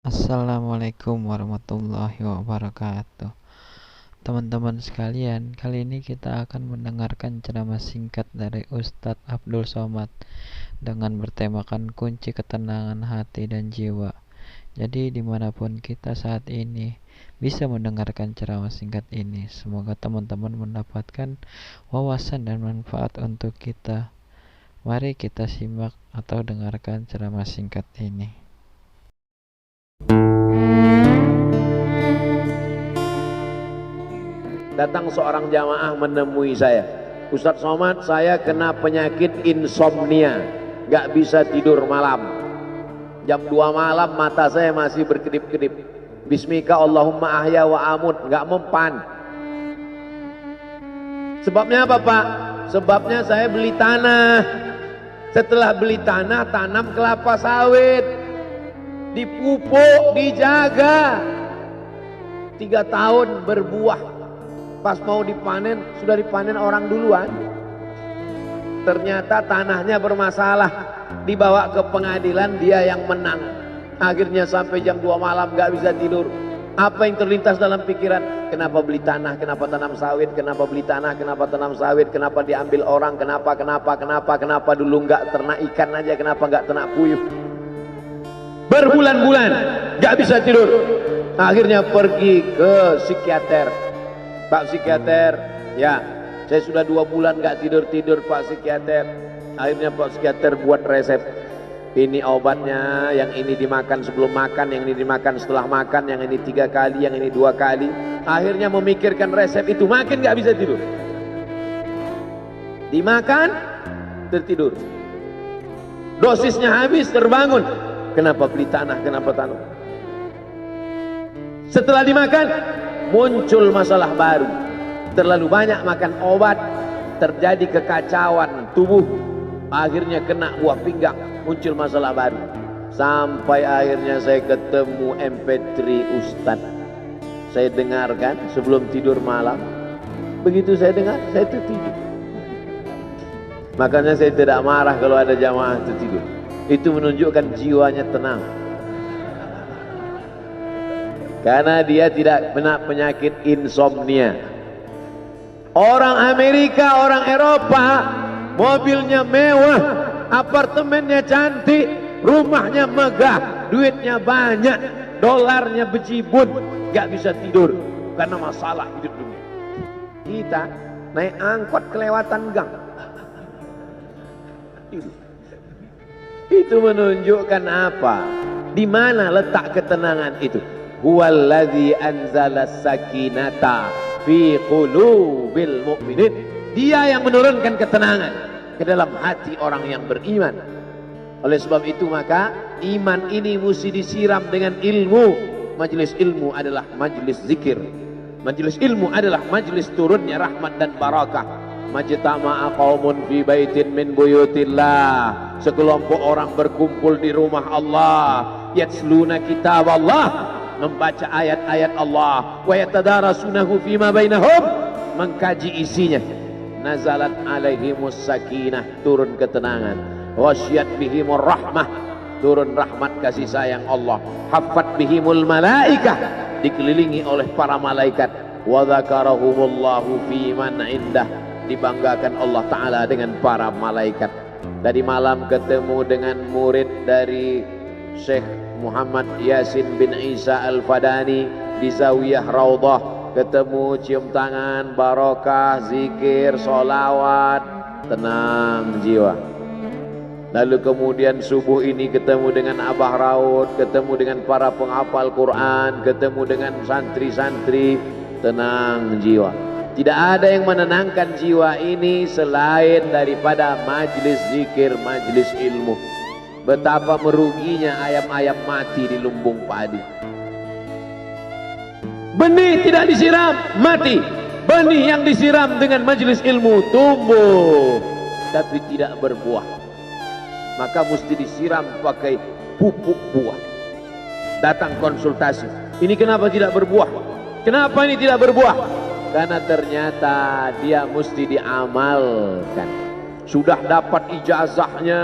Assalamualaikum warahmatullahi wabarakatuh. Teman-teman sekalian, kali ini kita akan mendengarkan ceramah singkat dari Ustadz Abdul Somad dengan bertemakan kunci ketenangan hati dan jiwa. Jadi dimanapun kita saat ini bisa mendengarkan ceramah singkat ini, semoga teman-teman mendapatkan wawasan dan manfaat untuk kita. Mari kita simak atau dengarkan ceramah singkat ini. Datang seorang jamaah menemui saya, Ustadz Somad, saya kena penyakit insomnia, gak bisa tidur malam. Jam 2 malam mata saya masih berkedip-kedip. Bismika Allahumma ahya wa amut, gak mempan. Sebabnya apa Pak? Sebabnya saya beli tanah. Setelah beli tanah, tanam kelapa sawit, dipupuk, dijaga, 3 tahun berbuah. Pas mau dipanen, sudah dipanen orang duluan. Ternyata tanahnya bermasalah, dibawa ke pengadilan, dia yang menang. Akhirnya sampai jam 2 malam gak bisa tidur. Apa yang terlintas dalam pikiran? Kenapa beli tanah, kenapa tanam sawit, kenapa beli tanah, kenapa tanam sawit, kenapa diambil orang, kenapa dulu gak ternak ikan aja, kenapa gak ternak puyuh. Berbulan-bulan gak bisa tidur. Akhirnya pergi ke psikiater. Pak psikiater, ya saya sudah 2 bulan gak tidur-tidur Pak psikiater. Akhirnya Pak psikiater buat resep. Ini obatnya, yang ini dimakan sebelum makan, yang ini dimakan setelah makan, yang ini 3 kali, yang ini 2 kali. Akhirnya memikirkan resep itu, makin gak bisa tidur. Dimakan, tertidur. Dosisnya habis, terbangun. Kenapa beli tanah, kenapa tanam? Setelah dimakan, muncul masalah baru. Terlalu banyak makan obat, terjadi kekacauan tubuh. Akhirnya kena buah pinggang, muncul masalah baru. Sampai akhirnya saya ketemu MP3 Ustadz. Saya dengarkan sebelum tidur malam. Begitu saya dengar, saya tertidur. Makanya saya tidak marah kalau ada jamaah tertidur. Itu menunjukkan jiwanya tenang. Karena dia tidak kena penyakit insomnia. Orang Amerika, orang Eropa, mobilnya mewah, apartemennya cantik, rumahnya megah, duitnya banyak, dolarnya bejibun, gak bisa tidur karena masalah hidup dunia. Kita naik angkot kelewatan gang. Itu menunjukkan apa? Di mana letak ketenangan itu? Huwallazi anzala sakinata fi qulubil mu'minin. Dia yang menurunkan ketenangan ke dalam hati orang yang beriman. Oleh sebab itu maka iman ini mesti disiram dengan ilmu. Majelis ilmu adalah majelis zikir. Majelis ilmu adalah majelis turunnya rahmat dan barakah. Majtama'a qaumun fi baitin min buyutillah. Sekelompok orang berkumpul di rumah Allah, yatsluna kitab Allah, membaca ayat-ayat Allah, wa yatadarasunahu fima bainahum, mengkaji isinya. Nazalat alaihimus sakinah, turun ketenangan. Wasyat bihimur rahmah, turun rahmat kasih sayang Allah. Haffat bihimul malaikah, dikelilingi oleh para malaikat. Wa dzakarahumullahu fi man indah, dibanggakan Allah Ta'ala dengan para malaikat. Tadi malam ketemu dengan murid dari Syekh Muhammad Yasin bin Isa Al-Fadani di Zawiyah Raudhah. Ketemu, cium tangan, barokah, zikir, sholawat, tenang jiwa. Lalu kemudian subuh ini ketemu dengan Abah Raud, ketemu dengan para penghafal Quran, ketemu dengan santri-santri, tenang jiwa. Tidak ada yang menenangkan jiwa ini selain daripada majlis zikir, majlis ilmu. Betapa meruginya ayam-ayam mati di lumbung padi. Benih tidak disiram, mati. Benih yang disiram dengan majlis ilmu tumbuh, tapi tidak berbuah. Maka mesti disiram pakai pupuk buah. Datang konsultasi, ini kenapa tidak berbuah? Kenapa ini tidak berbuah? Karena ternyata dia mesti diamalkan. sudah dapat ijazahnya,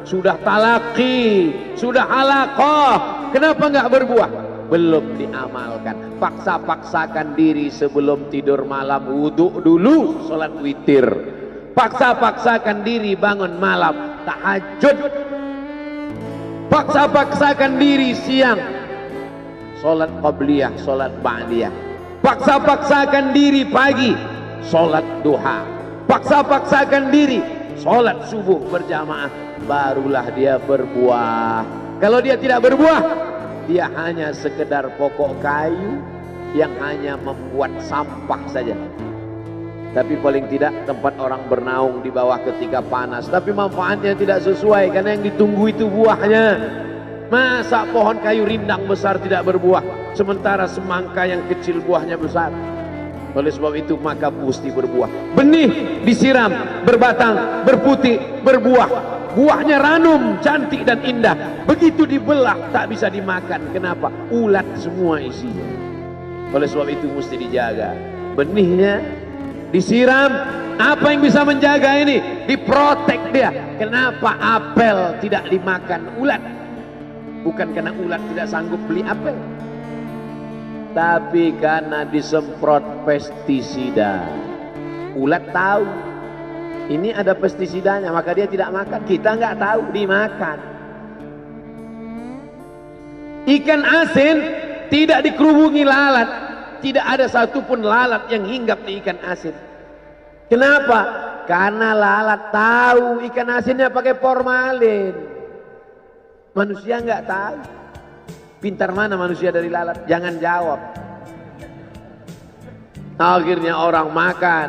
sudah talaqi, sudah halaqah, kenapa nggak berbuah? Belum diamalkan. Paksa-paksakan diri sebelum tidur malam, wudhu dulu, sholat witir. Paksa-paksakan diri bangun malam, tahajud. Paksa-paksakan diri siang, sholat qabliyah, sholat ba'diyah. Paksa-paksakan diri pagi, sholat duha. Paksa-paksakan diri sholat subuh berjamaah, barulah dia berbuah. Kalau dia tidak berbuah, dia hanya sekedar pokok kayu yang hanya membuat sampah saja. Tapi paling tidak tempat orang bernaung di bawah ketika panas, tapi manfaatnya tidak sesuai karena yang ditunggu itu buahnya. Masa pohon kayu rindang besar tidak berbuah, sementara semangka yang kecil buahnya besar? Oleh sebab itu maka mesti berbuah. Benih disiram, berbatang, berputih, berbuah. Buahnya ranum, cantik dan indah. Begitu dibelah tak bisa dimakan. Kenapa? Ulat semua isinya. Oleh sebab itu mesti dijaga. Benihnya disiram. Apa yang bisa menjaga ini? Diprotek dia. Kenapa apel tidak dimakan ulat? Bukan karena ulat tidak sanggup beli apel, tapi karena disemprot pestisida. Ulat tahu ini ada pestisidanya, maka dia tidak makan. Kita nggak tahu, dimakan. Ikan asin tidak dikerubungi lalat, tidak ada satupun lalat yang hinggap di ikan asin. Kenapa? Karena lalat tahu ikan asinnya pakai formalin. Manusia nggak tahu. Pintar mana manusia dari lalat? Jangan jawab. Akhirnya orang makan,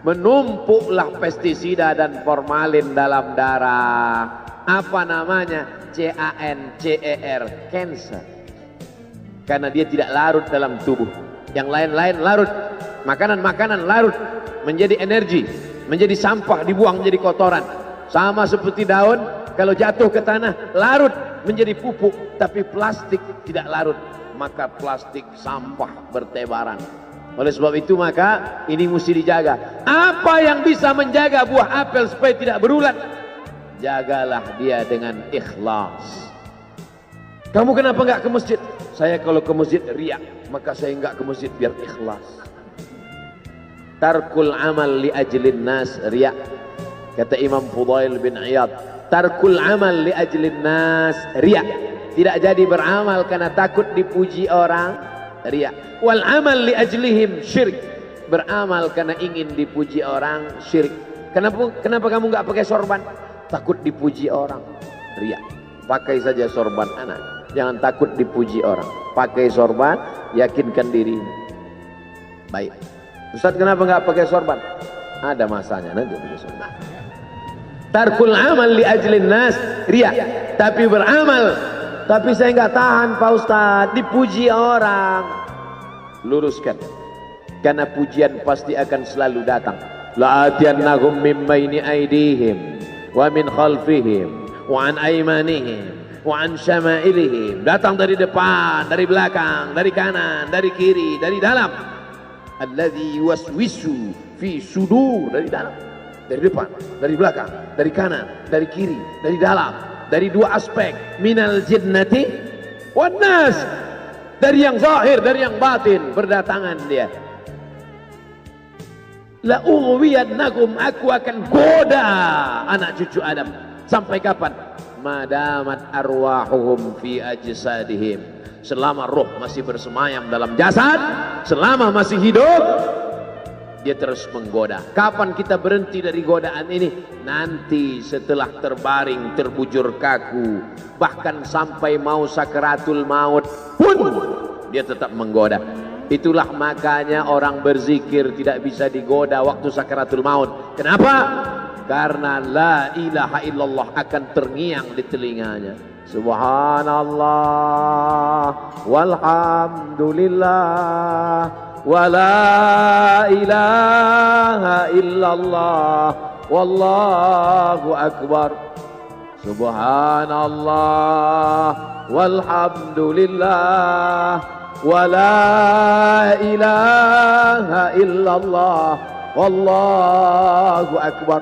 menumpuklah pestisida dan formalin dalam darah. Apa namanya? CANCER, cancer. Karena dia tidak larut dalam tubuh. Yang lain-lain larut. Makanan-makanan larut menjadi energi, menjadi sampah, dibuang menjadi kotoran. Sama seperti daun, kalau jatuh ke tanah larut menjadi pupuk, tapi plastik tidak larut, maka plastik sampah bertebaran. Oleh sebab itu maka ini mesti dijaga. Apa yang bisa menjaga buah apel supaya tidak berulat? Jagalah dia dengan ikhlas. Kamu kenapa nggak ke masjid? Saya kalau ke masjid riak, maka saya nggak ke masjid biar ikhlas. Tarkul amal li ajlin nas riak. Kata Imam Fudail bin Iyad, tarkul amal li ajlin nas riya. Tidak jadi beramal karena takut dipuji orang, riya. Wal amal li ajlihim syirik. Beramal karena ingin dipuji orang, syirik. Kenapa kamu nggak pakai sorban? Takut dipuji orang, riya. Pakai saja sorban anak, jangan takut dipuji orang. Pakai sorban, yakinkan dirimu. Baik. Ustaz, kenapa nggak pakai sorban? Ada masanya nanti pakai sorban. Tarkul amal li ajlin nas riya. Tapi beramal, tapi saya nggak tahan Pak Ustaz, dipuji orang. Luruskan, karena pujian pasti akan selalu datang. La'atiyannahum min baini aydihim wa min khalfihim wa an aymanihim wa an syama'ilihim. Datang dari depan, dari belakang, dari kanan, dari kiri, dari dalam. Alladzi yuwaswisu fi sudur, dari dalam, dari depan, dari belakang, dari kanan, dari kiri, dari dalam, dari dua aspek, minal jinnati wan nas, dari yang zahir, dari yang batin, berdatangan dia. La ughwiyannakum, aku akan goda anak cucu Adam. Sampai kapan? Madamat arwahuhum fi ajsadihim, selama roh masih bersemayam dalam jasad, selama masih hidup, dia terus menggoda. Kapan kita berhenti dari godaan ini? Nanti setelah terbaring, terbujur kaku, bahkan sampai mau sakaratul maut pun dia tetap menggoda. Itulah makanya orang berzikir tidak bisa digoda waktu sakaratul maut. Kenapa? Karena la ilaha illallah akan terngiang di telinganya. Subhanallah walhamdulillah wa la ilaha illallah wallahu akbar. Subhanallah walhamdulillah wa la ilaha illallah wallahu akbar.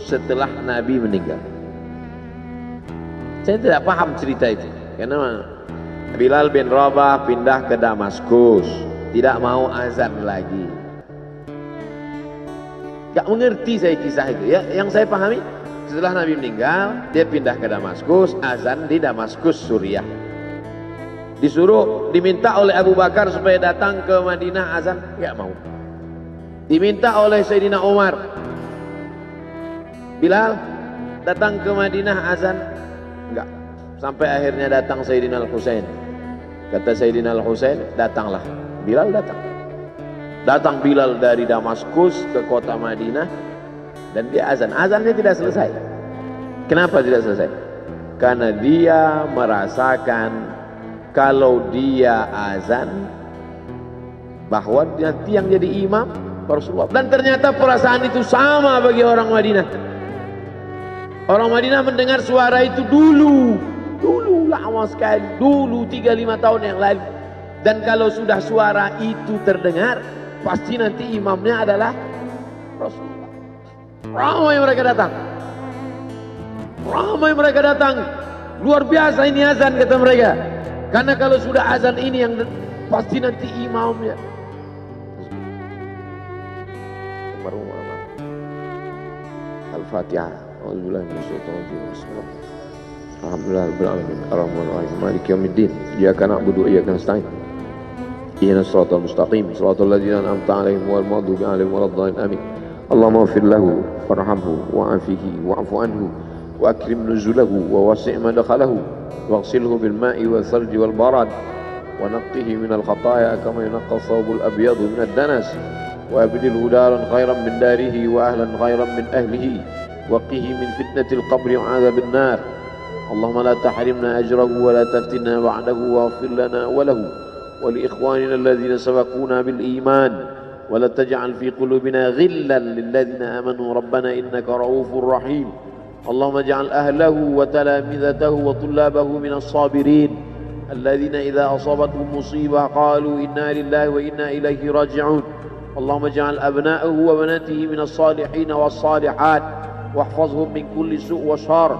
setelah Nabi meninggal. Saya tidak paham cerita itu, karena Bilal bin Rabah pindah ke Damaskus, tidak mau azan lagi. Gak mengerti saya kisah itu ya. Yang saya pahami, setelah Nabi meninggal, dia pindah ke Damaskus, azan di Damaskus, Suriah. Disuruh, diminta oleh Abu Bakar supaya datang ke Madinah azan, gak mau. Diminta oleh Sayyidina Umar, Bilal datang ke Madinah azan, enggak. Sampai akhirnya datang Sayyidina Al-Husain. Kata Sayyidina Al-Husain, datanglah. Bilal datang. Datang Bilal dari Damaskus ke kota Madinah dan dia azan. Azannya tidak selesai. Kenapa tidak selesai? Karena dia merasakan kalau dia azan bahwa nanti yang jadi imam Rasulullah. Dan ternyata perasaan itu sama bagi orang Madinah. Orang Madinah mendengar suara itu dulu lama sekali, dulu 3-5 tahun yang lalu. Dan kalau sudah suara itu terdengar, pasti nanti imamnya adalah Rasulullah. Ramai mereka datang, luar biasa ini azan, kata mereka. Karena kalau sudah azan ini yang pasti nanti imamnya. Al-Fatihah. A'udzubillahi minasyaitonir rajim. Bismillahirrahmanirrahim. Alhamdulillahirabbil alamin. Arrahmanir rahim. Maliki yaumiddin. Iyyaka na'budu wa iyyaka nasta'in. Ihdinas siratal mustaqim. Shiratal ladzina an'amta 'alaihim ghairil maghdubi 'alaihim waladdallin. Amin. Allahumma ighfir lahu warhamhu wa'afihi wa'fu anhu wa akrim nuzulahu wa wasi' madkhalahu waghsilhu bil ma'i wal thalji wal barad wa naqqihi minal khataaya kama yunqqa ath-thawbul abyadu minad danas wa abdilhu daran khairan min darihi wa ahlan khairan min ahlihi وقه من فتنة القبر وعذاب النار اللهم لا تحرمنا أجره ولا تفتنا بعده واغفر لنا وله ولإخواننا الذين سبقونا بالإيمان ولا تجعل في قلوبنا غلا للذين آمنوا ربنا إنك رؤوف رحيم اللهم اجعل أهله وتلامذته وطلابه من الصابرين الذين إذا أصابتهم مصيبة قالوا إنا لله وإنا إليه راجعون اللهم اجعل أبناءه وبناته من الصالحين والصالحات واحفظهم من كل سوء وشر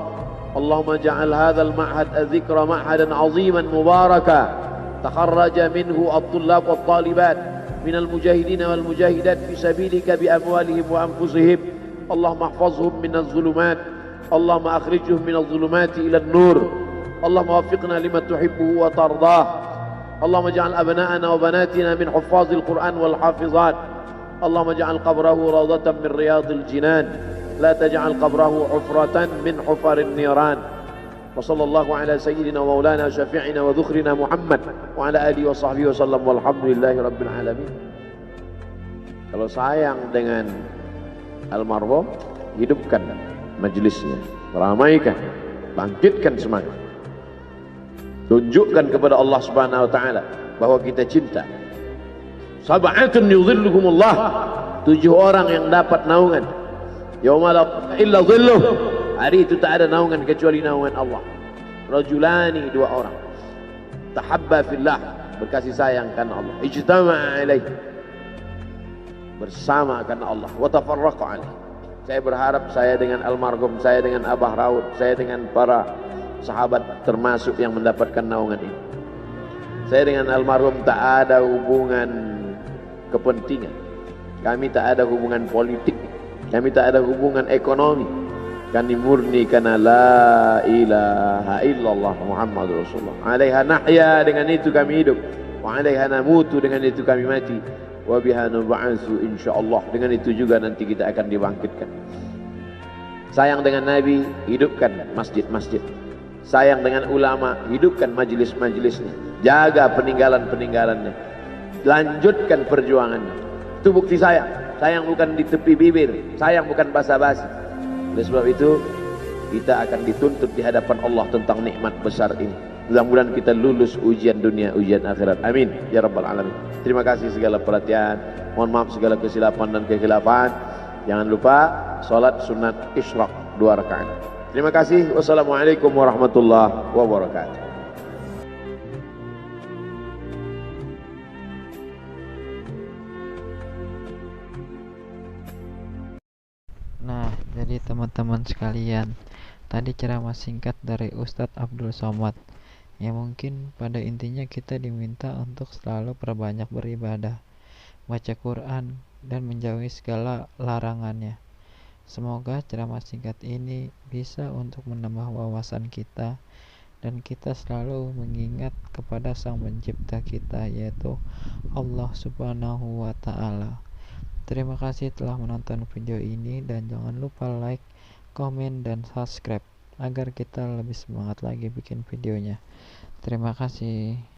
اللهم اجعل هذا المعهد الذكر معهدا عظيما مباركا تخرج منه الطلاب والطالبات من المجاهدين والمجاهدات في سبيلك بأموالهم وأنفسهم اللهم احفظهم من الظلمات اللهم أخرجهم من الظلمات إلى النور اللهم وفقنا لما تحبه وترضاه اللهم اجعل أبناءنا وبناتنا من حفاظ القرآن والحافظات اللهم اجعل قبره روضة من رياض الجنان لا تجعل قبره حفرة من حفر النيران وصلى الله على سيدنا ومولانا شفيعنا وذخرنا محمد وعلى آله وصحبه وسلم والحمد لله رب العالمين. Kalau sayang dengan almarhum, hidupkan majelisnya, ramaikan, bangkitkan semangat, tunjukkan kepada Allah Subhanahu wa taala bahwa kita cinta. Sab'atun yudhilluhumullah, 7 orang yang dapat naungan yauma la illa dhilluh, hari itu tak ada naungan kecuali naungan Allah. Rajulani, 2 orang, tahabba fillah, berkasih sayang karena Allah, ijtama'a alaih, bersama karena Allah, wa tafarraqa alaih. Saya berharap saya dengan almarhum, saya dengan Abah Raud, saya dengan para sahabat termasuk yang mendapatkan naungan ini. Saya dengan almarhum tak ada hubungan kepentingan, kami tak ada hubungan politik, kami tak ada hubungan ekonomi. Kami murni karena la ilaha illallah Muhammadur Rasulullah. Alaiha nahya, dengan itu kami hidup. Wa alaiha namutu, dengan itu kami mati. Wa biha nub'atsu insyaallah, dengan itu juga nanti kita akan dibangkitkan. Sayang dengan Nabi, hidupkan masjid-masjid. Sayang dengan ulama, hidupkan majelis-majelisnya. Jaga peninggalan-peninggalannya. Lanjutkan perjuangannya. Itu bukti sayang. Sayang bukan di tepi bibir, sayang bukan basa-basi. Oleh sebab itu, kita akan dituntut di hadapan Allah tentang nikmat besar ini. Mudah-mudahan kita lulus ujian dunia, ujian akhirat. Amin ya rabbal alamin. Terima kasih segala perhatian. Mohon maaf segala kesilapan dan kekhilafan. Jangan lupa salat sunat isyraq 2 rakaat. Terima kasih. Wassalamualaikum warahmatullahi wabarakatuh. Nah, jadi Jadi teman-teman sekalian, tadi ceramah singkat dari Ustadz Abdul Somad. Ya mungkin pada intinya kita diminta untuk selalu perbanyak beribadah, baca Quran, dan menjauhi segala larangannya. Semoga ceramah singkat ini bisa untuk menambah wawasan kita dan kita selalu mengingat kepada Sang Pencipta kita, yaitu Allah Subhanahu wa Ta'ala. Terima kasih telah menonton video ini dan jangan lupa like, komen, dan subscribe agar kita lebih semangat lagi bikin videonya. Terima kasih.